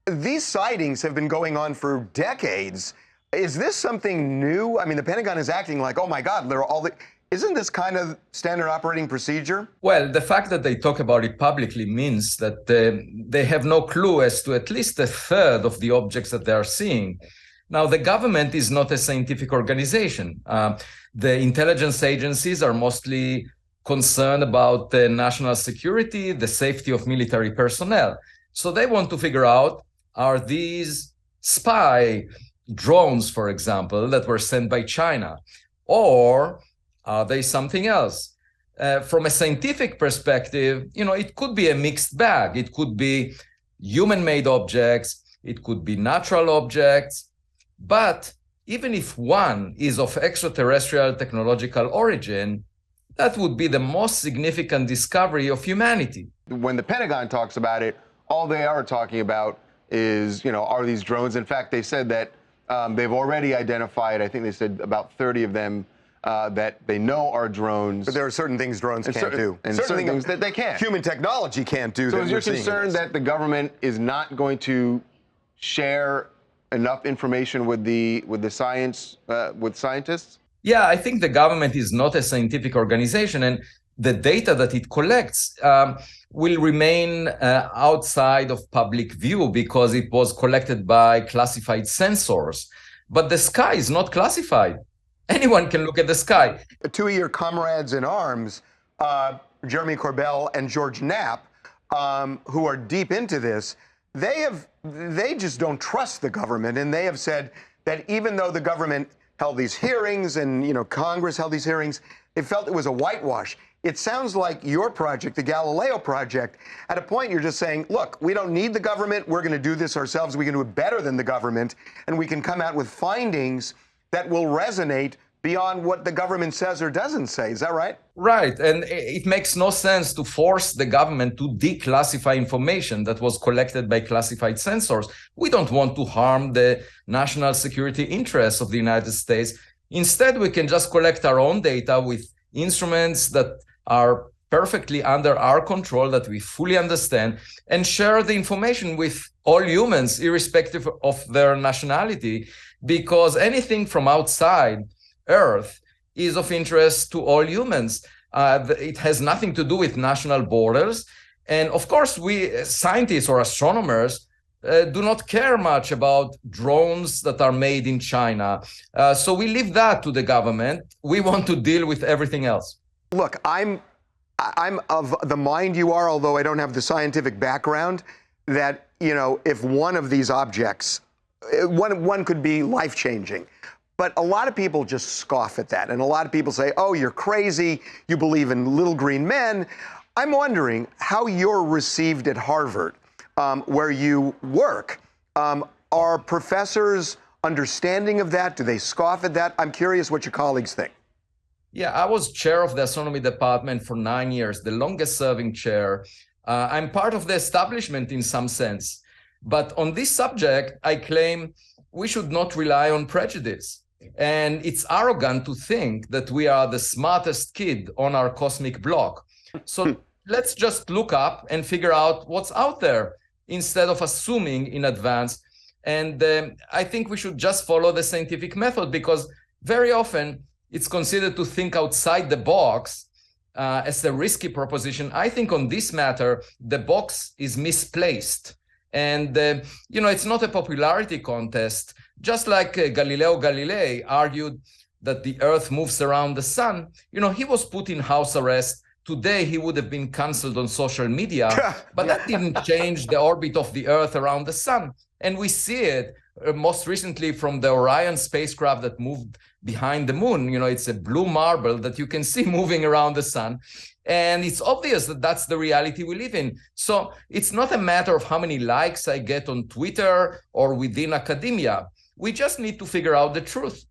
These sightings have been going on for decades. Is this something new? I mean, the Pentagon is acting like, oh my God, there are all the. Isn't this kind of standard operating procedure? Well, the fact that they talk about it publicly means that they have no clue as to at least a third of the objects that they are seeing. Now, the government is not a scientific organization. The intelligence agencies are mostly concerned about the national security, the safety of military personnel. So they want to figure out, are these spy drones, for example, that were sent by China, or are they something else? From a scientific perspective, it could be a mixed bag. It could be human-made objects. It could be natural objects. But even if one is of extraterrestrial technological origin, that would be the most significant discovery of humanity. When the Pentagon talks about it, all they are talking about is, are these drones? In fact, they said that they've already identified, I think they said about 30 of them that they know are drones. But there are certain things drones can't do. And certain things that they can't. Human technology can't do. So is your concern that the government is not going to share enough information with the science, with scientists? Yeah, I think the government is not a scientific organization, and the data that it collects will remain outside of public view because it was collected by classified sensors. But the sky is not classified. Anyone can look at the sky. Two of your comrades in arms, Jeremy Corbell and George Knapp, who are deep into this, they just don't trust the government, and they have said that even though the government held these hearings and Congress held these hearings, they felt it was a whitewash. It sounds like your project, the Galileo project, at a point you're just saying, look, we don't need the government. We're going to do this ourselves. We can do it better than the government, and we can come out with findings that will resonate beyond what the government says or doesn't say. Is that right? Right. And it makes no sense to force the government to declassify information that was collected by classified sensors. We don't want to harm the national security interests of the United States. Instead, we can just collect our own data with instruments that are perfectly under our control, that we fully understand, and share the information with all humans, irrespective of their nationality, because anything from outside Earth is of interest to all humans. It has nothing to do with national borders. And of course, we scientists or astronomers do not care much about drones that are made in China. So we leave that to the government. We want to deal with everything else. Look, I'm of the mind you are, although I don't have the scientific background, that, if one of these objects, one could be life-changing. But a lot of people just scoff at that. And a lot of people say, oh, you're crazy. You believe in little green men. I'm wondering how you're received at Harvard, where you work. Are professors understanding of that? Do they scoff at that? I'm curious what your colleagues think. Yeah, I was chair of the astronomy department for 9 years, the longest serving chair. I'm part of the establishment in some sense. But on this subject, I claim we should not rely on prejudice. And it's arrogant to think that we are the smartest kid on our cosmic block. So let's just look up and figure out what's out there instead of assuming in advance. And I think we should just follow the scientific method, because very often it's considered to think outside the box as a risky proposition. I think on this matter, the box is misplaced. And, it's not a popularity contest. Just like Galileo Galilei argued that the Earth moves around the sun, he was put in house arrest. Today, he would have been canceled on social media, but that didn't change the orbit of the Earth around the sun. And we see it most recently from the Orion spacecraft that moved behind the moon. It's a blue marble that you can see moving around the sun. And it's obvious that that's the reality we live in. So it's not a matter of how many likes I get on Twitter or within academia. We just need to figure out the truth.